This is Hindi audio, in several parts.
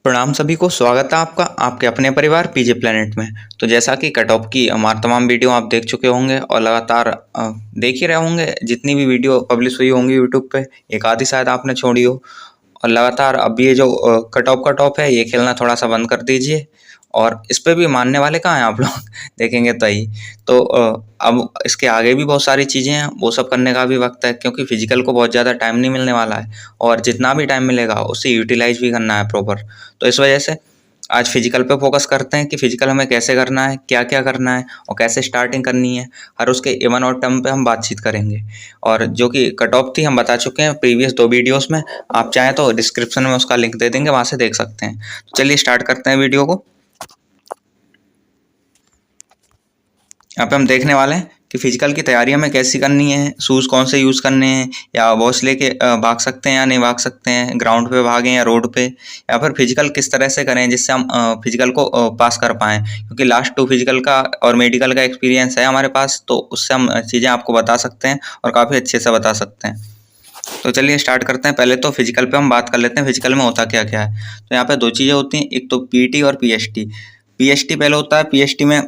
प्रणाम सभी को, स्वागत है आपका आपके अपने परिवार पीजे प्लेनेट में। तो जैसा कि कट ऑफ की हमारे तमाम वीडियो आप देख चुके होंगे और लगातार देख ही रहे होंगे। जितनी भी वीडियो पब्लिश हुई होंगी यूट्यूब पे, एक आधी शायद आपने छोड़ी हो। और लगातार अब ये जो कट ऑफ का टॉप है, ये खेलना थोड़ा सा बंद कर दीजिए। और इस पे भी मानने वाले कहाँ हैं आप लोग देखेंगे तो ही। तो अब इसके आगे भी बहुत सारी चीज़ें हैं, वो सब करने का भी वक्त है, क्योंकि फिजिकल को बहुत ज़्यादा टाइम नहीं मिलने वाला है। और जितना भी टाइम मिलेगा उसे यूटिलाइज भी करना है प्रॉपर। तो इस वजह से आज फिजिकल पे फोकस करते हैं कि फिजिकल हमें कैसे करना है, क्या क्या करना है और कैसे स्टार्टिंग करनी है। हर उसके इवन और टर्म पे हम बातचीत करेंगे। और जो कि कट ऑफ थी हम बता चुके हैं प्रीवियस 2 वीडियोस में। आप चाहें तो डिस्क्रिप्शन में उसका लिंक दे देंगे, वहाँ से देख सकते हैं। तो चलिए स्टार्ट करते हैं वीडियो को। यहाँ पे हम देखने वाले हैं कि फिजिकल की तैयारी हमें कैसी करनी है, शूज़ कौन से यूज़ करने हैं, या वॉच लेके भाग सकते हैं या नहीं भाग सकते हैं, ग्राउंड पे भागें या रोड पे, या फिर फिजिकल किस तरह से करें जिससे हम फिजिकल को पास कर पाएँ। क्योंकि लास्ट 2 फिजिकल का और मेडिकल का एक्सपीरियंस है हमारे पास, तो उससे हम चीज़ें आपको बता सकते हैं और काफ़ी अच्छे से बता सकते हैं। तो चलिए स्टार्ट करते हैं। पहले तो फिजिकल पे हम बात कर लेते हैं, फिजिकल में होता क्या क्या है। तो यहाँ पे 2 चीज़ें होती हैं, एक तो पीटी और पीएसटी। पीएसटी पहले होता है, पीएसटी में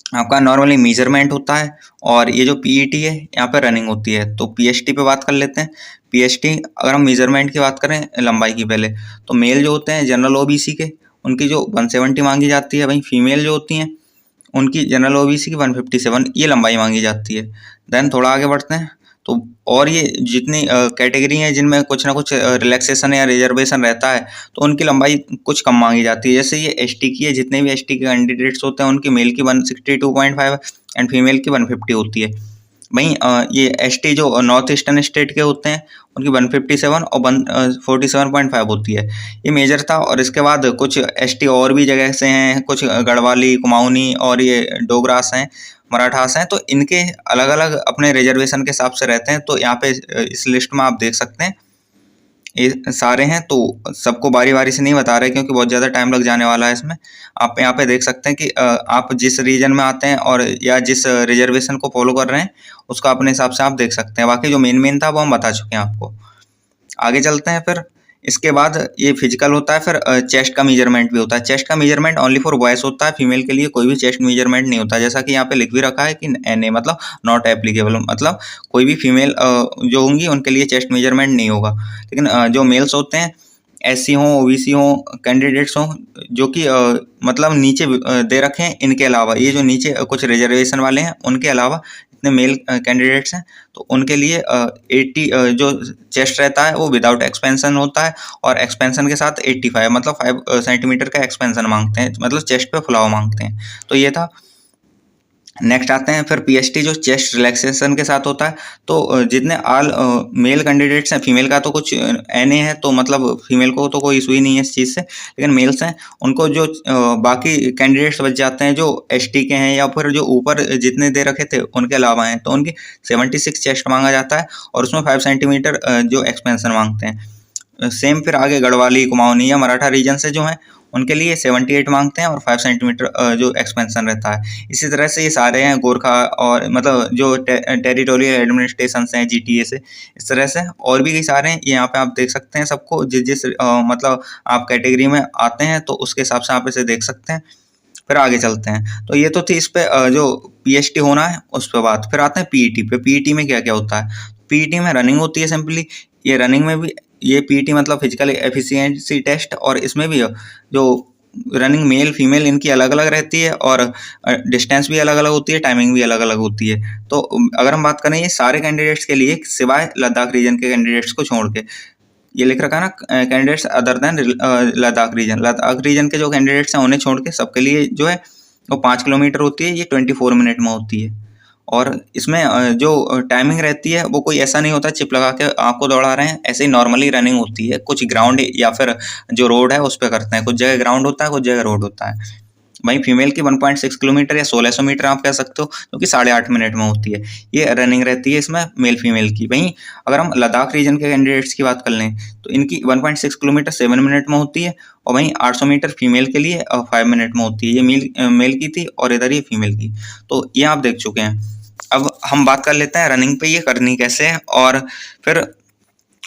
आपका नॉर्मली मेजरमेंट होता है, और ये जो पीईटी है यहाँ पे रनिंग होती है। तो पीएसटी पे बात कर लेते हैं। पीएसटी अगर हम मेजरमेंट की बात करें लंबाई की पहले, तो मेल जो होते हैं जनरल ओबीसी के, उनकी जो 170 मांगी जाती है। वहीं फीमेल जो होती हैं उनकी जनरल ओबीसी की 157 ये लंबाई मांगी जाती है। देन थोड़ा आगे बढ़ते हैं। तो और ये जितनी कैटेगरी हैं जिनमें कुछ ना कुछ रिलैक्सेशन या रिजर्वेशन रहता है, तो उनकी लंबाई कुछ कम मांगी जाती है। जैसे ये एसटी की है, जितने भी एसटी के कैंडिडेट्स होते हैं उनकी मेल की 162.5 एंड फीमेल की 150 होती है। वहीं ये एसटी जो नॉर्थ ईस्टर्न स्टेट के होते हैं उनकी 157 और 147.5 होती है। ये मेजर था। और इसके बाद कुछ एसटी और भी जगह से हैं, कुछ गढ़वाली, कुमाऊनी और ये डोगरास हैं, मराठास हैं। तो इनके अलग अलग अपने रिजर्वेशन के हिसाब से रहते हैं। तो यहाँ पे इस लिस्ट में आप देख सकते हैं ये सारे हैं। तो सबको बारी बारी से नहीं बता रहे क्योंकि बहुत ज़्यादा टाइम लग जाने वाला है इसमें। आप यहाँ पे देख सकते हैं कि आप जिस रीजन में आते हैं और या जिस रिजर्वेशन को फॉलो कर रहे हैं उसका अपने हिसाब से आप देख सकते हैं। बाकी जो मेन मेन था वो हम बता चुके हैं आपको। आगे चलते हैं। फिर इसके बाद ये फिजिकल होता है। फिर चेस्ट का मेजरमेंट भी होता है। चेस्ट का मेजरमेंट ओनली फॉर बॉयज होता है, फीमेल के लिए कोई भी चेस्ट मेजरमेंट नहीं होता। जैसा कि यहाँ पे लिख भी रखा है कि एनए मतलब नॉट एप्लीकेबल, मतलब कोई भी फीमेल जो होंगी उनके लिए चेस्ट मेजरमेंट नहीं होगा। लेकिन जो मेल्स होते हैं, एससी हों, ओबीसी हों, कैंडिडेट्स हों, जो कि मतलब नीचे दे रखे हैं, इनके अलावा ये जो नीचे कुछ रिजर्वेशन वाले हैं उनके अलावा जितने मेल कैंडिडेट्स हैं, तो उनके लिए 80 जो चेस्ट रहता है वो विदाउट एक्सपेंशन होता है, और एक्सपेंशन के साथ 85 मतलब 5 सेंटीमीटर का एक्सपेंशन मांगते हैं, मतलब चेस्ट पे फुलाव मांगते हैं। तो ये था। नेक्स्ट आते हैं फिर पीएसटी जो चेस्ट रिलैक्सेशन के साथ होता है। तो जितने ऑल मेल कैंडिडेट्स हैं, फीमेल का तो कुछ एनए है, तो मतलब फीमेल को तो कोई इशू ही नहीं है इस चीज़ से। लेकिन मेल्स हैं उनको जो बाकी कैंडिडेट्स बच जाते हैं जो एसटी के हैं या फिर जो ऊपर जितने दे रखे थे उनके अलावा हैं, तो उनकी 76 चेस्ट मांगा जाता है, और उसमें 5 सेंटीमीटर जो एक्सपेंशन मांगते हैं। सेम फिर आगे गढ़वाली, कुमाऊनी या मराठा रीजन से जो हैं उनके लिए 78 मांगते हैं और 5 सेंटीमीटर जो एक्सपेंशन रहता है। इसी तरह से ये सारे हैं गोरखा और मतलब जो टेरिटोरियल एडमिनिस्ट्रेशन हैं जीटीए से, इस तरह से और भी कई सारे हैं। ये यहाँ पे आप देख सकते हैं सबको, जिस जिस मतलब आप कैटेगरी में आते हैं तो उसके हिसाब से आप इसे देख सकते हैं। फिर आगे चलते हैं। तो ये तो थी इस पे जो पीएचटी होना है उस पर बात। फिर आते हैं पीईटी पे। पीईटी में क्या क्या होता है? पीईटी में रनिंग होती है सिंपली। ये रनिंग में भी ये पीटी मतलब फिजिकल एफिशिएंसी टेस्ट, और इसमें भी जो रनिंग मेल फीमेल इनकी अलग अलग रहती है, और डिस्टेंस भी अलग अलग होती है, टाइमिंग भी अलग अलग होती है। तो अगर हम बात करें ये सारे कैंडिडेट्स के लिए, सिवाय लद्दाख रीजन के कैंडिडेट्स को छोड़ के, ये लिख रखा है ना candidates other than Ladakh region. Ladakh region के जो कैंडिडेट्स हैं उन्हें छोड़ के सबके लिए जो है वो 5 किलोमीटर होती है। ये 24 मिनट में होती है। और इसमें जो टाइमिंग रहती है वो कोई ऐसा नहीं होता चिप लगा के आपको दौड़ा रहे हैं, ऐसे ही नॉर्मली रनिंग होती है। कुछ ग्राउंड या फिर जो रोड है उस पर करते हैं, कुछ जगह ग्राउंड होता है, कुछ जगह रोड होता है। वहीं फीमेल की 1.6 किलोमीटर या 1600 मीटर आप कह सकते हो, जो कि 8.5 मिनट में होती है। ये रनिंग रहती है इसमें मेल फीमेल की। वहीं अगर हम लद्दाख रीजन के कैंडिडेट्स की बात कर लें तो इनकी 1.6 किलोमीटर 7 मिनट में होती है, और वहीं 800 मीटर फीमेल के लिए 5 मिनट में होती है। ये मेल की थी और इधर ये फीमेल की। तो ये आप देख चुके हैं। अब हम बात कर लेते हैं रनिंग पे ये करनी कैसे है, और फिर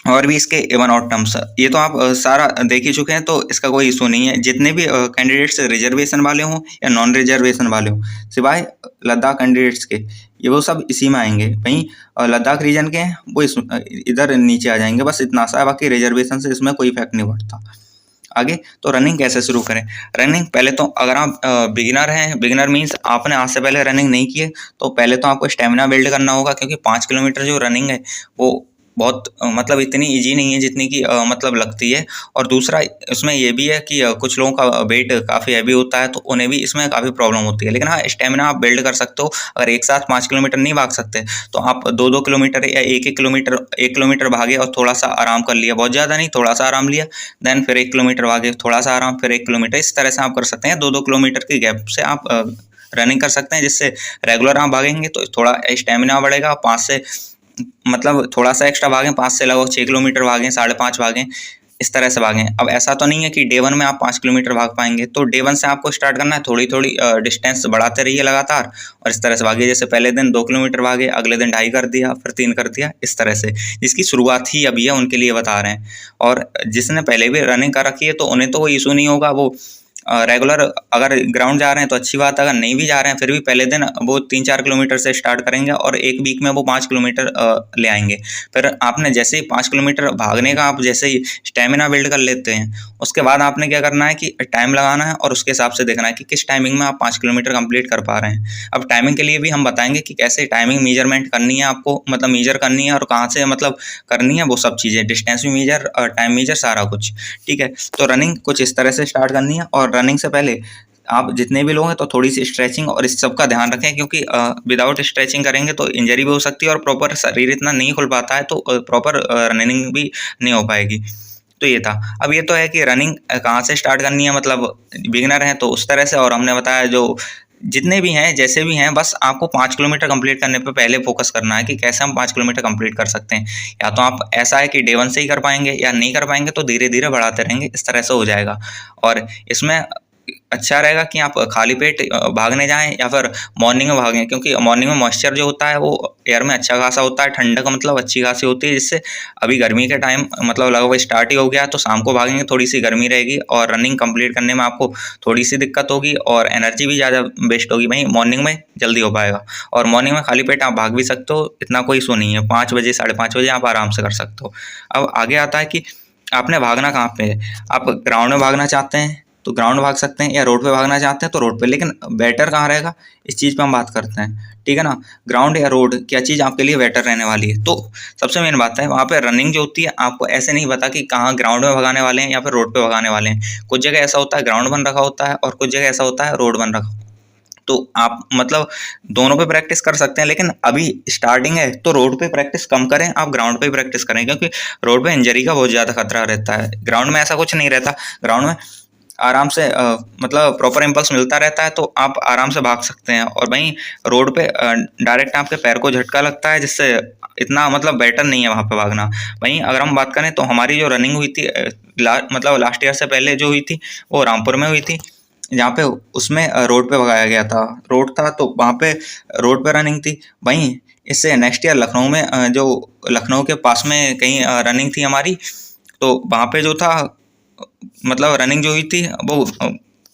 और भी इसके इवन ऑड टर्म्स, ये तो आप सारा देख ही चुके हैं, तो इसका कोई इशू नहीं है। जितने भी कैंडिडेट्स रिजर्वेशन वाले हों या नॉन रिजर्वेशन वाले हों, सिवाय लद्दाख कैंडिडेट्स के, ये वो सब इसी में आएंगे। वहीं लद्दाख रीजन के हैं वो इधर नीचे आ जाएंगे, बस इतना सा है। बाकी रिजर्वेशन से इसमें कोई इफेक्ट नहीं पड़ता। आगे तो रनिंग कैसे शुरू करें। रनिंग पहले तो अगर आप बिगिनर हैं, बिगिनर मीन्स आपने आज से पहले रनिंग नहीं की है, तो पहले तो आपको स्टेमिना बिल्ड करना होगा, क्योंकि 5 किलोमीटर जो रनिंग है वो बहुत मतलब इतनी इजी नहीं है जितनी की मतलब लगती है। और दूसरा इसमें ये भी है कि कुछ लोगों का वेट काफ़ी हैवी होता है, तो उन्हें भी इसमें काफ़ी प्रॉब्लम होती है। लेकिन हाँ, स्टेमिना आप बिल्ड कर सकते हो। अगर एक साथ 5 किलोमीटर नहीं भाग सकते तो आप 2-2 किलोमीटर या 1 किलोमीटर भागे और थोड़ा सा आराम कर लिया, बहुत ज़्यादा नहीं, थोड़ा सा आराम लिया, देन फिर 1 किलोमीटर भागे, थोड़ा सा आराम, फिर 1 किलोमीटर, इस तरह से आप कर सकते हैं। 2-2 किलोमीटर की गैप से आप रनिंग कर सकते हैं, जिससे रेगुलर आप भागेंगे तो थोड़ा स्टेमिना बढ़ेगा। 5 से मतलब थोड़ा सा एक्स्ट्रा भागें, 5 से लगभग 6 किलोमीटर भागें, 5.5 भागें, इस तरह से भागें। अब ऐसा तो नहीं है कि डे 1 में आप 5 किलोमीटर भाग पाएंगे, तो डे 1 से आपको स्टार्ट करना है, थोड़ी थोड़ी डिस्टेंस बढ़ाते रहिए लगातार, और इस तरह से भागिए। जैसे पहले दिन 2 किलोमीटर भागे, अगले दिन 2.5 कर दिया, फिर 3 कर दिया, इस तरह से। जिसकी शुरुआत ही अभी है उनके लिए बता रहे हैं। और जिसने पहले भी रनिंग कर रखी है तो उन्हें तो कोई इशू नहीं होगा। वो रेगुलर अगर ग्राउंड जा रहे हैं तो अच्छी बात है, अगर नहीं भी जा रहे हैं फिर भी पहले दिन वो 3-4 किलोमीटर से स्टार्ट करेंगे और एक वीक में वो 5 किलोमीटर ले आएंगे। फिर आपने जैसे ही 5 किलोमीटर भागने का आप जैसे ही स्टेमिना बिल्ड कर लेते हैं, उसके बाद आपने क्या करना है कि टाइम लगाना है और उसके हिसाब से देखना है कि किस टाइमिंग में आप 5 किलोमीटर कंप्लीट कर पा रहे हैं। अब टाइमिंग के लिए भी हम बताएंगे कि कैसे टाइमिंग मेजरमेंट करनी है आपको, मतलब मेजर करनी है और कहाँ से मतलब करनी है, वो सब चीज़ें, डिस्टेंस भी मेजर, टाइम मेजर, सारा कुछ, ठीक है। तो रनिंग कुछ इस तरह से स्टार्ट करनी है। और रनिंग से पहले आप जितने भी लोग हैं तो थोड़ी सी स्ट्रेचिंग और इस सब का ध्यान रखें, क्योंकि विदाउट स्ट्रेचिंग करेंगे तो इंजरी भी हो सकती है और प्रॉपर शरीर इतना नहीं खुल पाता है, तो प्रॉपर रनिंग भी नहीं हो पाएगी। तो ये था। अब ये तो है कि रनिंग कहाँ से स्टार्ट करनी है, मतलब बिगिनर हैं तो उस तरह से, और हमने बताया जो जितने भी हैं जैसे भी हैं, बस आपको 5 किलोमीटर कंप्लीट करने पे पहले फोकस करना है कि कैसे हम 5 किलोमीटर कंप्लीट कर सकते हैं। या तो आप ऐसा है कि डे 1 से ही कर पाएंगे, या नहीं कर पाएंगे तो धीरे धीरे बढ़ाते रहेंगे, इस तरह से हो जाएगा। और इसमें अच्छा रहेगा कि आप खाली पेट भागने जाएं या फिर मॉर्निंग में भागें, क्योंकि मॉर्निंग में मॉइस्चर जो होता है वो एयर में अच्छा खासा होता है, ठंडक मतलब अच्छी खासी होती है, जिससे अभी गर्मी के टाइम मतलब लगभग स्टार्ट ही हो गया, तो शाम को भागेंगे थोड़ी सी गर्मी रहेगी और रनिंग कंप्लीट करने में आपको थोड़ी सी दिक्कत होगी और एनर्जी भी ज़्यादा वेस्ट होगी। वहीं मॉर्निंग में जल्दी हो पाएगा, और मॉर्निंग में खाली पेट आप भाग भी सकते हो, इतना कोई इशू नहीं है। 5 बजे 5:30 बजे आप आराम से कर सकते हो। अब आगे आता है कि आपने भागना कहाँ पे है। आप ग्राउंड में भागना चाहते हैं तो ग्राउंड भाग सकते हैं, या रोड पे भागना चाहते हैं तो रोड पे। लेकिन बेटर कहाँ रहेगा, इस चीज़ पे हम बात करते हैं, ठीक है ना। ग्राउंड या रोड, क्या चीज़ आपके लिए बेटर रहने वाली है। तो सबसे मेन बात है, वहाँ पे रनिंग जो होती है आपको ऐसे नहीं पता कि कहाँ ग्राउंड में भगाने वाले हैं या फिर रोड पे भगाने वाले हैं। कुछ जगह ऐसा होता है ग्राउंड बन रखा होता है, और कुछ जगह ऐसा होता है रोड बन रखा। तो आप मतलब दोनों पे प्रैक्टिस कर सकते हैं, लेकिन अभी स्टार्टिंग है तो रोड पे प्रैक्टिस कम करें, आप ग्राउंड पे प्रैक्टिस करें, क्योंकि रोड पे इंजरी का बहुत ज़्यादा खतरा रहता है। ग्राउंड में ऐसा कुछ नहीं रहता, ग्राउंड में आराम से मतलब प्रॉपर इम्पल्स मिलता रहता है, तो आप आराम से भाग सकते हैं। और वहीं रोड पे डायरेक्ट आपके पैर को झटका लगता है, जिससे इतना मतलब बेटर नहीं है वहाँ पे भागना। वहीं अगर हम बात करें तो हमारी जो रनिंग हुई थी मतलब लास्ट ईयर से पहले जो हुई थी वो रामपुर में हुई थी, जहाँ पे उसमें रोड पे भगाया गया था। रोड था तो वहाँ पे रोड पे रनिंग थी। वहीं इससे नेक्स्ट ईयर लखनऊ में जो लखनऊ के पास में कहीं रनिंग थी हमारी, तो वहाँ पे जो था मतलब रनिंग जो हुई थी वो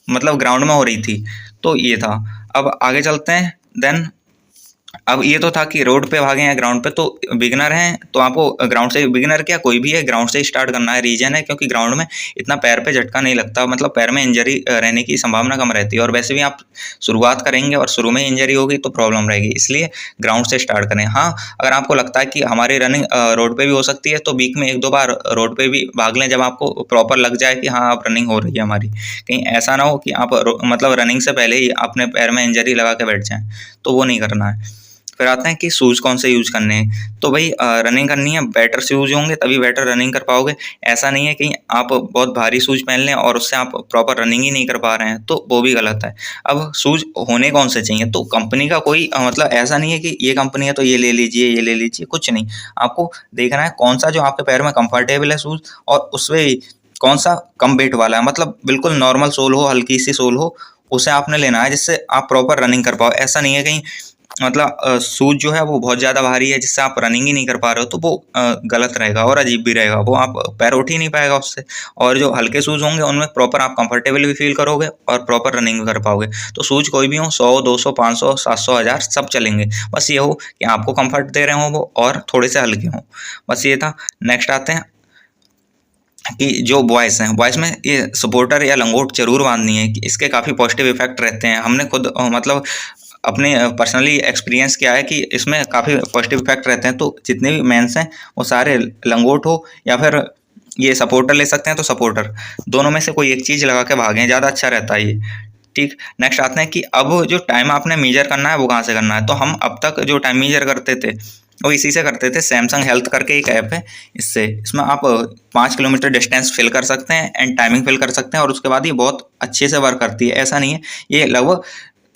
मतलब ग्राउंड में हो रही थी। तो ये था। अब आगे चलते हैं। देन अब ये तो था कि रोड पे भागे या ग्राउंड पे। तो बिगिनर हैं तो आपको ग्राउंड से, बिगिनर क्या कोई भी है, ग्राउंड से स्टार्ट करना है। रीजन है क्योंकि ग्राउंड में इतना पैर पे झटका नहीं लगता, मतलब पैर में इंजरी रहने की संभावना कम रहती है, और वैसे भी आप शुरुआत करेंगे और शुरू में इंजरी होगी तो प्रॉब्लम रहेगी, इसलिए ग्राउंड से स्टार्ट करें। हाँ, अगर आपको लगता है कि हमारी रनिंग रोड पे भी हो सकती है तो वीक में 1-2 बार रोड पे भी भाग लें, जब आपको प्रॉपर लग जाए कि हाँ अब रनिंग हो रही है हमारी। कहीं ऐसा ना हो कि आप मतलब रनिंग से पहले ही अपने पैर में इंजरी लगा के बैठ जाएं, तो वो नहीं करना है। फिर आते हैं कि शूज़ कौन से यूज़ करने हैं। तो भाई रनिंग करनी है, बेटर शूज़ होंगे तभी बेटर रनिंग कर पाओगे। ऐसा नहीं है कि आप बहुत भारी शूज़ पहन लें और उससे आप प्रॉपर रनिंग ही नहीं कर पा रहे हैं, तो वो भी गलत है। अब शूज़ होने कौन से चाहिए, तो कंपनी का कोई मतलब ऐसा नहीं है कि ये कंपनी है तो ये ले लीजिए, ये ले लीजिए, कुछ नहीं। आपको देखना है कौन सा जो आपके पैर में कंफर्टेबल है शूज़, और उसमें कौन सा कम वेट वाला है, मतलब बिल्कुल नॉर्मल सोल हो, हल्की सी सोल हो, उसे आपने लेना है, जिससे आप प्रॉपर रनिंग कर पाओ। ऐसा नहीं है कहीं मतलब शूज़ जो है वो बहुत ज़्यादा भारी है जिससे आप रनिंग ही नहीं कर पा रहे हो, तो वो गलत रहेगा और अजीब भी रहेगा, वो आप पैर उठ ही नहीं पाएगा उससे। और जो हल्के शूज़ होंगे उनमें प्रॉपर आप कंफर्टेबल भी फील करोगे और प्रॉपर रनिंग भी कर पाओगे। तो शूज़ कोई भी हो, 100, 200, 500, 700, 1000 सब चलेंगे। बस ये हो कि आपको कंफर्ट दे रहे हों वो और थोड़े से हल्के हों। बस ये था। नेक्स्ट आते हैं कि जो बॉयज़ हैं, बॉयज़ में ये सपोर्टर या लंगोट ज़रूर बाँधनी है कि इसके काफ़ी पॉजिटिव इफ़ेक्ट रहते हैं। हमने खुद मतलब अपने पर्सनली एक्सपीरियंस किया है कि इसमें काफ़ी पॉजिटिव इफ़ेक्ट रहते हैं। तो जितने भी मेंस हैं वो सारे लंगोट हो या फिर ये सपोर्टर ले सकते हैं तो सपोर्टर, दोनों में से कोई एक चीज़ लगा के भागें, ज़्यादा अच्छा रहता है ये। ठीक, नेक्स्ट आते हैं कि अब जो टाइम आपने मेजर करना है वो कहाँ से करना है। तो हम अब तक जो टाइम मेजर करते थे वो इसी से करते थे। सैमसंग हेल्थ करके एक ऐप है, इसमें आप 5 किलोमीटर डिस्टेंस फिल कर सकते हैं एंड टाइमिंग फिल कर सकते हैं और उसके बाद ये बहुत अच्छे से वर्क करती है। ऐसा नहीं है, ये लगभग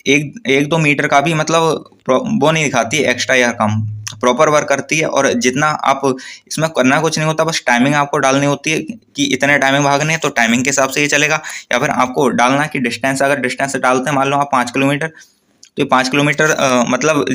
1-2 मीटर का भी मतलब वो नहीं दिखाती है एक्स्ट्रा या कम, प्रॉपर वर्क करती है। और जितना आप इसमें करना कुछ नहीं होता, बस टाइमिंग आपको डालनी होती है कि इतने टाइमिंग भागने हैं तो टाइमिंग के हिसाब से ये चलेगा। या फिर आपको डालना है कि डिस्टेंस, अगर डिस्टेंस डालते हैं मान लो आप 5 किलोमीटर, तो ये 5 किलोमीटर मतलब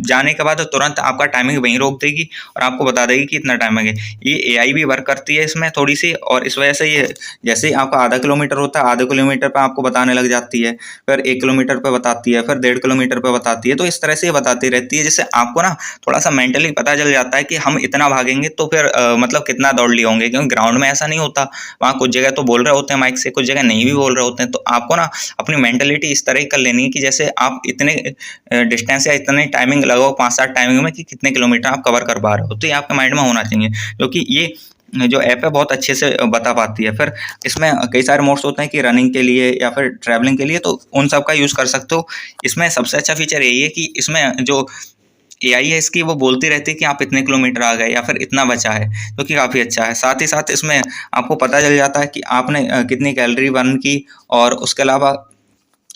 जाने के बाद तुरंत आपका टाइमिंग वहीं रोक देगी और आपको बता देगी कि इतना टाइमिंग है। ये एआई भी वर्क करती है इसमें थोड़ी सी, और इस वजह से ये जैसे ही आपका आधा किलोमीटर होता है, आधे किलोमीटर पे आपको बताने लग जाती है, फिर 1 किलोमीटर पे बताती है, फिर 1.5 किलोमीटर पे बताती है। तो इस तरह से ये बताती रहती है, जिससे आपको ना थोड़ा सा मेंटली पता चल जाता है कि हम इतना भागेंगे तो फिर मतलब कितना दौड़ लिए होंगे। क्योंकि ग्राउंड में ऐसा नहीं होता, वहाँ कुछ जगह तो बोल रहे होते हैं माइक से, कुछ जगह नहीं भी बोल रहे होते हैं। तो आपको ना अपनी मेंटलिटी इस तरह की कर लेनी है कि जैसे आप इतने डिस्टेंस या इतने टाइमिंग लगाओ 5-7 टाइमिंग में कि कितने किलोमीटर आप कवर कर पा रहे हो। तो ये आपके माइंड में होना चाहिए, क्योंकि ये जो ऐप है बहुत अच्छे से बता पाती है। फिर इसमें कई सारे मोड्स होते हैं कि रनिंग के लिए या फिर ट्रैवलिंग के लिए, तो उन सब का यूज़ कर सकते हो। इसमें सबसे अच्छा फीचर यही है कि इसमें जो एआई है इसकी, वो बोलती रहती है कि आप इतने किलोमीटर आ गए या फिर इतना बचा है, जो कि काफ़ी अच्छा है। साथ ही साथ इसमें आपको पता चल जाता है कि आपने कितनी कैलोरी बर्न की, और उसके अलावा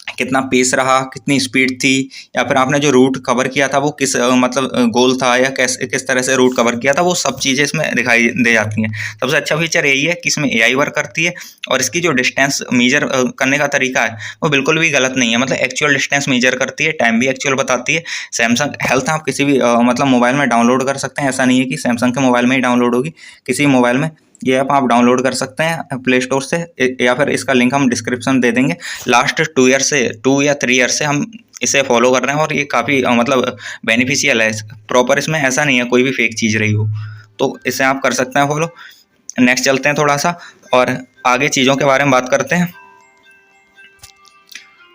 कितना पेस रहा, कितनी स्पीड थी, या फिर आपने जो रूट कवर किया था वो किस मतलब गोल था, या किस तरह से रूट कवर किया था, वो सब चीज़ें इसमें दिखाई दे जाती हैं। सबसे अच्छा फीचर यही है कि इसमें एआई वर्क करती है, और इसकी जो डिस्टेंस मेजर करने का तरीका है वो बिल्कुल भी गलत नहीं है। मतलब एक्चुअल डिस्टेंस मेजर करती है, टाइम भी एक्चुअल बताती है। सैमसंग हेल्थ आप किसी भी मतलब मोबाइल में डाउनलोड कर सकते हैं। ऐसा नहीं है कि सैमसंग के मोबाइल में ही डाउनलोड होगी, किसी मोबाइल में ये ऐप आप डाउनलोड कर सकते हैं प्ले स्टोर से, या फिर इसका लिंक हम डिस्क्रिप्शन दे देंगे। लास्ट 2 या 3 ईयर से हम इसे फॉलो कर रहे हैं और ये काफ़ी मतलब बेनिफिशियल है। प्रॉपर इसमें ऐसा नहीं है कोई भी फेक चीज़ रही हो, तो इसे आप कर सकते हैं फॉलो। नेक्स्ट चलते हैं थोड़ा सा और आगे चीज़ों के बारे में बात करते हैं।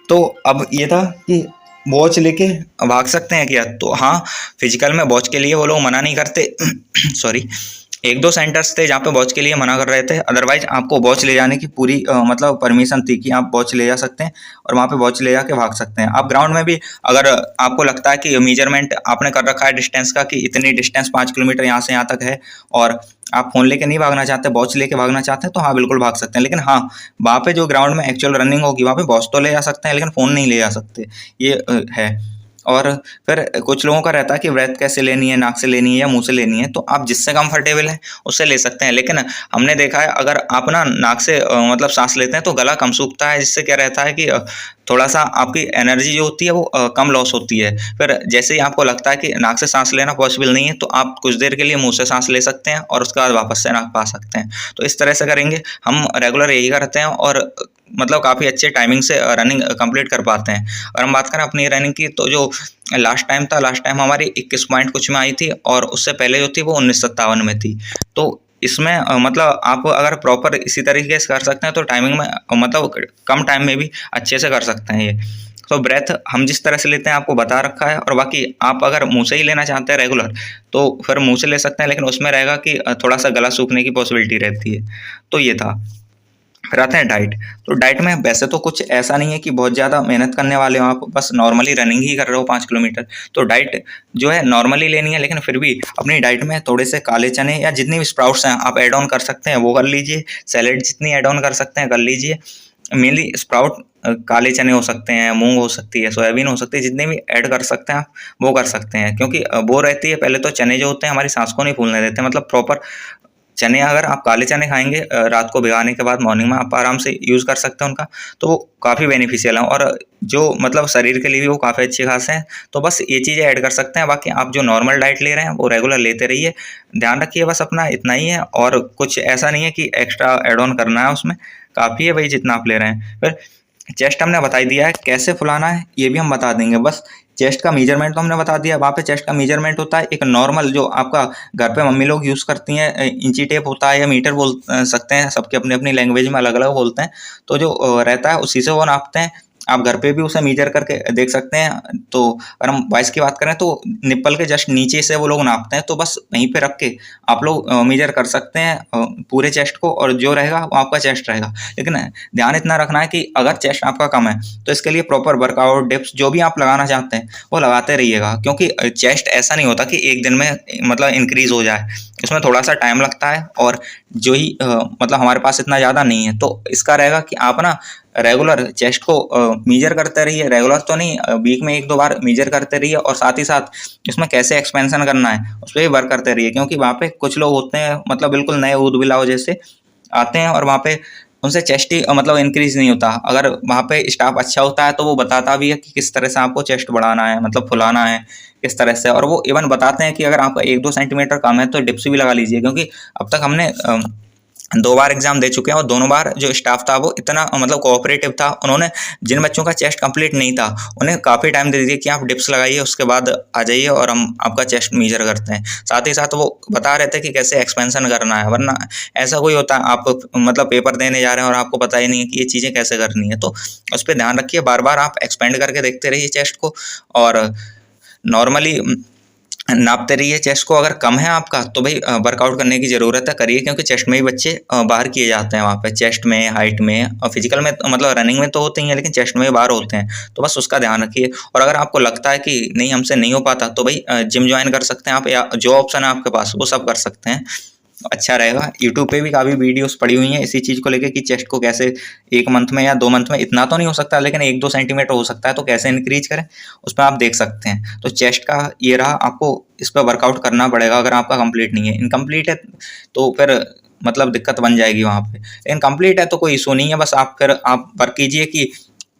तो अब ये था कि वॉच लेके भाग सकते हैं क्या? तो हाँ, फिजिकल में वॉच के लिए वो लोग मना नहीं करते सॉरी, 1-2 सेंटर्स थे जहाँ पे वॉच के लिए मना कर रहे थे, अदरवाइज आपको वॉच ले जाने की पूरी मतलब परमिशन थी कि आप वॉच ले जा सकते हैं और वहाँ पे वॉच ले जाके भाग सकते हैं। आप ग्राउंड में भी अगर आपको लगता है कि मेजरमेंट आपने कर रखा है डिस्टेंस का कि इतनी डिस्टेंस 5 किलोमीटर यहाँ से यहाँ तक है, और आप फ़ोन लेके नहीं भागना चाहते, वॉच लेके भागना चाहते हैं, तो हाँ बिल्कुल भाग सकते हैं। लेकिन हाँ, वहाँ पे जो ग्राउंड में एक्चुअल रनिंग होगी वहाँ पे वॉच तो ले जा सकते हैं, लेकिन फ़ोन नहीं ले जा सकते, ये है। और फिर कुछ लोगों का रहता है कि ब्रेथ कैसे लेनी है, नाक से लेनी है या मुंह से लेनी है, तो आप जिससे कंफर्टेबल है उससे ले सकते हैं। लेकिन हमने देखा है अगर आप ना नाक से मतलब सांस लेते हैं तो गला कम सूखता है, जिससे क्या रहता है कि थोड़ा सा आपकी एनर्जी जो होती है वो कम लॉस होती है। फिर जैसे ही आपको लगता है कि नाक से सांस लेना पॉसिबल नहीं है, तो आप कुछ देर के लिए मुंह से सांस ले सकते हैं और उसके बाद वापस से नाक पा सकते हैं। तो इस तरह से करेंगे, हम रेगुलर यही करते हैं और मतलब काफ़ी अच्छे टाइमिंग से रनिंग कंप्लीट कर पाते हैं। और हम बात करें अपनी रनिंग की, तो जो लास्ट टाइम हमारी 21 पॉइंट कुछ में आई थी, और उससे पहले जो थी वो 1957 में थी। तो इसमें मतलब आप अगर प्रॉपर इसी तरीके से कर सकते हैं तो टाइमिंग में मतलब कम टाइम में भी अच्छे से कर सकते हैं ये। तो ब्रेथ हम जिस तरह से लेते हैं आपको बता रखा है, और बाकी आप अगर मुंह से ही लेना चाहते हैं रेगुलर तो फिर मुंह से ले सकते हैं, लेकिन उसमें रहेगा कि थोड़ा सा गला सूखने की पॉसिबिलिटी रहती है। तो ये था। फिर आते हैं डाइट। तो डाइट में वैसे तो कुछ ऐसा नहीं है कि बहुत ज़्यादा मेहनत करने वाले हो आप, बस नॉर्मली रनिंग ही कर रहे हो 5 किलोमीटर, तो डाइट जो है नॉर्मली लेनी है। लेकिन फिर भी अपनी डाइट में थोड़े से काले चने या जितनी भी स्प्राउट्स हैं आप ऐड ऑन कर सकते हैं, वो कर लीजिए। सैलेड जितनी ऐड ऑन कर सकते हैं कर लीजिए। मेनली स्प्राउट काले चने हो सकते हैं, मूंग हो सकती है, सोयाबीन हो सकती है, जितने भी ऐड कर सकते हैं आप वो कर सकते हैं। क्योंकि वो रहती है, पहले तो चने जो होते हैं हमारी सांस को नहीं फूलने देते, मतलब प्रॉपर चने अगर आप काले चने खाएंगे रात को भिगाने के बाद मॉर्निंग में आप आराम से यूज़ कर सकते हैं उनका, तो वो काफ़ी बेनिफिशियल है और जो मतलब शरीर के लिए भी वो काफ़ी अच्छे खास हैं। तो बस ये चीज़ें ऐड कर सकते हैं, बाकी आप जो नॉर्मल डाइट ले रहे हैं वो रेगुलर लेते रहिए। ध्यान रखिए बस अपना, इतना ही है और कुछ ऐसा नहीं है कि एक्स्ट्रा एड ऑन करना है उसमें, काफ़ी है वही जितना आप ले रहे हैं। फिर चेस्ट हमने बता ही दिया है, कैसे फुलाना है ये भी हम बता देंगे। बस चेस्ट का मेजरमेंट तो हमने बता दिया। वहाँ पे चेस्ट का मेजरमेंट होता है एक नॉर्मल, जो आपका घर पे मम्मी लोग यूज़ करती हैं, इंची टेप होता है या मीटर बोल सकते हैं, सबके अपनी अपनी लैंग्वेज में अलग अलग बोलते हैं। तो जो रहता है उसी से वो नापते हैं। आप घर पे भी उसे मीजर करके देख सकते हैं। तो अगर हम वॉइस की बात करें तो निप्पल के जस्ट नीचे से वो लोग नापते हैं, तो बस वहीं पे रख के आप लोग मेजर कर सकते हैं पूरे चेस्ट को, और जो रहेगा वो आपका चेस्ट रहेगा। लेकिन ध्यान इतना रखना है कि अगर चेस्ट आपका कम है तो इसके लिए प्रॉपर वर्कआउट डिप्स जो भी आप लगाना चाहते हैं वो लगाते रहिएगा, क्योंकि चेस्ट ऐसा नहीं होता कि एक दिन में मतलब इंक्रीज हो जाए, उसमें थोड़ा सा टाइम लगता है। और जो ही मतलब हमारे पास इतना ज़्यादा नहीं है, तो इसका रहेगा कि आप ना रेगुलर चेस्ट को मीजर करते रहिए। रेगुलर तो नहीं, वीक में 1-2 बार मीजर करते रहिए, और साथ ही साथ इसमें कैसे एक्सपेंशन करना है उस पर भी वर्क करते रहिए। क्योंकि वहाँ पे कुछ लोग होते हैं मतलब बिल्कुल नए ऊद बिलाव जैसे आते हैं, और वहाँ पे उनसे चेस्ट ही मतलब इंक्रीज नहीं होता। अगर वहाँ पे स्टाफ अच्छा होता है तो वो बताता भी है कि किस तरह से आपको चेस्ट बढ़ाना है, मतलब फुलाना है किस तरह से। और वो इवन बताते हैं कि अगर आपका 1-2 सेंटीमीटर कम है तो डिप्स भी लगा लीजिए। क्योंकि अब तक हमने 2 बार एग्जाम दे चुके हैं, और दोनों बार जो स्टाफ था वो इतना मतलब कोऑपरेटिव था। उन्होंने जिन बच्चों का चेस्ट कंप्लीट नहीं था उन्हें काफ़ी टाइम दे दिया कि आप डिप्स लगाइए, उसके बाद आ जाइए और हम आपका चेस्ट मेजर करते हैं। साथ ही साथ वो बता रहे थे कि कैसे एक्सपेंशन करना है, वरना ऐसा कोई होता है आप मतलब पेपर देने जा रहे हैं और आपको पता ही नहीं है कि ये चीज़ें कैसे करनी है। तो उस पर ध्यान रखिए, बार बार आप एक्सपेंड करके देखते रहिए चेस्ट को, और नॉर्मली नापते रहिए चेस्ट को। अगर कम है आपका तो भाई वर्कआउट करने की ज़रूरत है, करिए। क्योंकि चेस्ट में ही बच्चे बाहर किए जाते हैं, वहाँ पे चेस्ट में, हाइट में, और फिजिकल में मतलब रनिंग में तो होते ही हैं, लेकिन चेस्ट में भी बाहर होते हैं। तो बस उसका ध्यान रखिए। और अगर आपको लगता है कि नहीं हमसे नहीं हो पाता तो भाई जिम ज्वाइन कर सकते हैं आप, या जो ऑप्शन है आपके पास वो सब कर सकते हैं, अच्छा रहेगा। यूट्यूब पे भी काफ़ी वीडियोस पड़ी हुई हैं इसी चीज़ को लेके कि चेस्ट को कैसे 1 मंथ में या 2 मंथ में, इतना तो नहीं हो सकता लेकिन 1-2 सेंटीमीटर हो सकता है, तो कैसे इंक्रीज करें उसमें आप देख सकते हैं। तो चेस्ट का ये रहा, आपको इस पर वर्कआउट करना पड़ेगा। अगर आपका कंप्लीट नहीं है, इनकम्प्लीट है तो फिर मतलब दिक्कत बन जाएगी वहाँ पे। लेकिन कंप्लीट है तो कोई इशू नहीं है, बस आप फिर आप वर्क कीजिए कि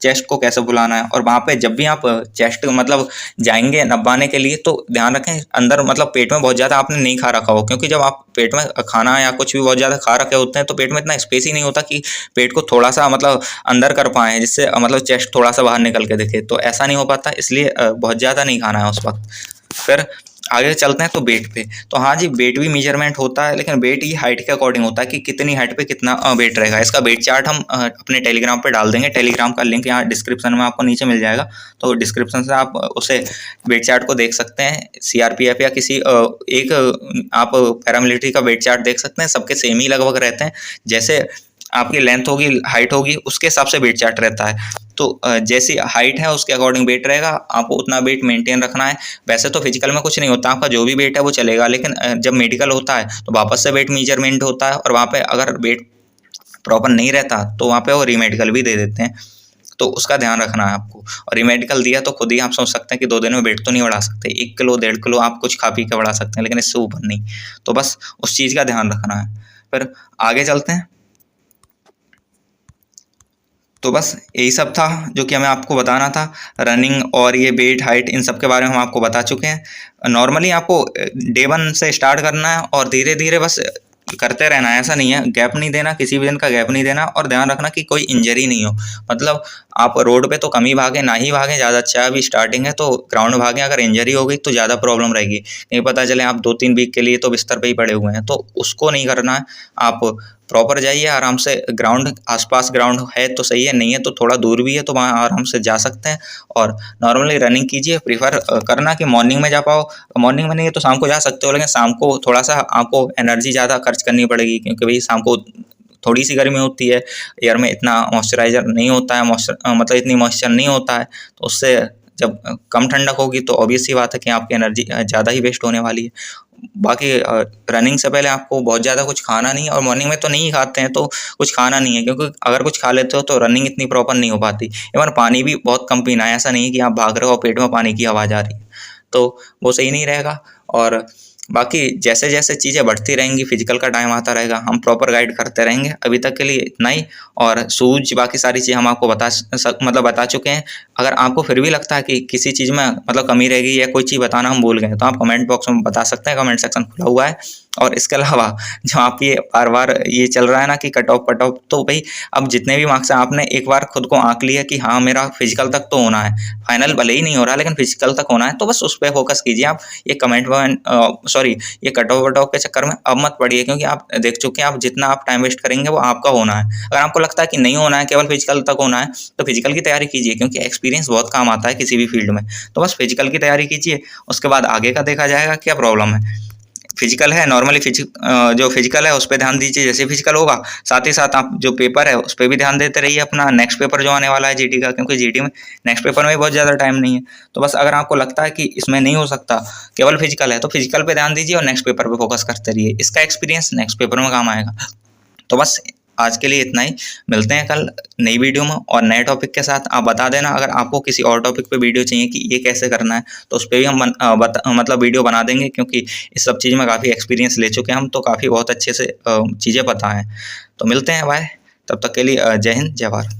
चेस्ट को कैसे फुलाना है। और वहाँ पे जब भी आप चेस्ट मतलब जाएंगे नब्बाने के लिए तो ध्यान रखें अंदर मतलब पेट में बहुत ज़्यादा आपने नहीं खा रखा हो। क्योंकि जब आप पेट में खाना या कुछ भी बहुत ज़्यादा खा रखे होते हैं तो पेट में इतना स्पेस ही नहीं होता कि पेट को थोड़ा सा मतलब अंदर कर पाएँ, जिससे मतलब चेस्ट थोड़ा सा बाहर निकल के दिखे। तो ऐसा नहीं हो पाता, इसलिए बहुत ज़्यादा नहीं खाना है उस वक्त। फिर आगे चलते हैं तो वेट पे। तो हाँ जी, वेट भी मेजरमेंट होता है, लेकिन वेट ये हाइट के अकॉर्डिंग होता है कि कितनी हाइट पे कितना वेट रहेगा। इसका वेट चार्ट हम अपने टेलीग्राम पे डाल देंगे। टेलीग्राम का लिंक यहाँ डिस्क्रिप्शन में आपको नीचे मिल जाएगा, तो डिस्क्रिप्शन से आप उसे वेट चार्ट को देख सकते हैं। सीआरपीएफ या किसी एक आप पैरामिलिट्री का वेट चार्ट देख सकते हैं, सबके सेम ही लगभग रहते हैं। जैसे आपकी लेंथ होगी, हाइट होगी, उसके हिसाब से वेट चार्ट रहता है। तो जैसी हाइट है उसके अकॉर्डिंग वेट रहेगा, आपको उतना वेट मेंटेन रखना है। वैसे तो फिजिकल में कुछ नहीं होता, आपका जो भी वेट है वो चलेगा, लेकिन जब मेडिकल होता है तो वापस से वेट मेजरमेंट होता है, और वहाँ पे अगर वेट प्रॉपर नहीं रहता तो वहाँ पे वो रीमेडिकल भी दे देते हैं। तो उसका ध्यान रखना है आपको। और रीमेडिकल दिया तो खुद ही आप सोच सकते हैं कि 2 दिन में वेट तो नहीं बढ़ा सकते, 1 किलो 1.5 किलो आप कुछ खा पी के बढ़ा सकते हैं, लेकिन इससे ऊपर नहीं। तो बस उस चीज़ का ध्यान रखना है। फिर आगे चलते हैं। तो बस यही सब था जो कि हमें आपको बताना था। रनिंग और ये वेट, हाइट, इन सब के बारे में हम आपको बता चुके हैं। नॉर्मली आपको डे 1 से स्टार्ट करना है और धीरे धीरे बस करते रहना है। ऐसा नहीं है, गैप नहीं देना, किसी भी दिन का गैप नहीं देना। और ध्यान रखना कि कोई इंजरी नहीं हो। मतलब आप रोड पे तो कम ही भागें, ना ही भागें, ज़्यादा अच्छा है अभी स्टार्टिंग है तो ग्राउंड भागें। अगर इंजरी हो गई तो ज़्यादा प्रॉब्लम रहेगी, नहीं पता चले आप 2-3 वीक के लिए तो बिस्तर पे ही पड़े हुए हैं, तो उसको नहीं करना है। आप प्रॉपर जाइए आराम से। ग्राउंड आसपास ग्राउंड है तो सही है, नहीं है तो थोड़ा दूर भी है तो वहाँ आराम से जा सकते हैं। और नॉर्मली रनिंग कीजिए। प्रीफर करना कि मॉर्निंग में जा पाओ, मॉर्निंग में नहीं है तो शाम को जा सकते हो, लेकिन शाम को थोड़ा सा आपको एनर्जी ज़्यादा खर्च करनी पड़ेगी, क्योंकि भाई शाम को थोड़ी सी गर्मी होती है, एयर में इतना मॉइस्चराइजर नहीं होता है, मतलब इतनी मॉइस्चर नहीं होता है, तो उससे जब कम ठंडक होगी तो ऑब्वियस सी बात है कि आपकी एनर्जी ज़्यादा ही वेस्ट होने वाली है। बाकी रनिंग से पहले आपको बहुत ज़्यादा कुछ खाना नहीं है, और मॉर्निंग में तो नहीं खाते हैं तो कुछ खाना नहीं है, क्योंकि अगर कुछ खा लेते हो तो रनिंग इतनी प्रॉपर नहीं हो पाती। इवन पानी भी बहुत कम पीना है, ऐसा नहीं है कि आप भाग रहे हो और पेट में पानी की आवाज़ आ रही है, तो वो सही नहीं रहेगा। और बाकी जैसे जैसे चीज़ें बढ़ती रहेंगी, फिजिकल का टाइम आता रहेगा, हम प्रॉपर गाइड करते रहेंगे। अभी तक के लिए इतना ही, और शूज़ बाकी सारी चीज़ें हम आपको बता चुके हैं। अगर आपको फिर भी लगता है कि किसी चीज़ में मतलब कमी रह गई या कोई चीज़ बताना हम भूल गए, तो आप कमेंट बॉक्स में बता सकते हैं, कमेंट सेक्शन खुला हुआ है। और इसके अलावा जो आप ये बार-बार ये चल रहा है ना कि कट ऑफ, तो भई अब जितने भी मार्क्स हैं आपने एक बार खुद को आँक लिया कि हाँ, मेरा फिजिकल तक तो होना है। फाइनल भले ही नहीं हो रहा, लेकिन फिजिकल तक होना है, तो बस उस पे फोकस कीजिए आप। ये ये कट ऑफ वट ऑफ के चक्कर में अब मत पड़िए, क्योंकि आप देख चुके हैं, आप जितना आप टाइम वेस्ट करेंगे वो आपका होना है। अगर आपको लगता है कि नहीं होना है, केवल फिजिकल तक होना है, तो फिजिकल की तैयारी कीजिए, क्योंकि एक्सपीरियंस बहुत काम आता है किसी भी फील्ड में। तो बस फिजिकल की तैयारी कीजिए, उसके बाद आगे का देखा जाएगा क्या प्रॉब्लम है। फिजिकल है, नॉर्मली जो फिजिकल है उस पे ध्यान दीजिए, जैसे फिजिकल होगा, साथ ही साथ आप जो पेपर है उस पे भी ध्यान देते रहिए अपना, नेक्स्ट पेपर जो आने वाला है जीडी का, क्योंकि जीडी में नेक्स्ट पेपर में बहुत ज़्यादा टाइम नहीं है। तो बस अगर आपको लगता है कि इसमें नहीं हो सकता, केवल फिजिकल है, तो फिजिकल पे ध्यान दीजिए और नेक्स्ट पेपर पे फोकस करते रहिए। इसका एक्सपीरियंस नेक्स्ट पेपर में काम आएगा। तो बस आज के लिए इतना ही। मिलते हैं कल नई वीडियो में और नए टॉपिक के साथ। आप बता देना अगर आपको किसी और टॉपिक पे वीडियो चाहिए कि ये कैसे करना है, तो उस पे भी हम मतलब वीडियो बना देंगे, क्योंकि इस सब चीज़ में काफ़ी एक्सपीरियंस ले चुके हैं हम, तो काफ़ी बहुत अच्छे से चीज़ें पता हैं। तो मिलते हैं, बाय। तब तक के लिए जय हिंद, जय भारत।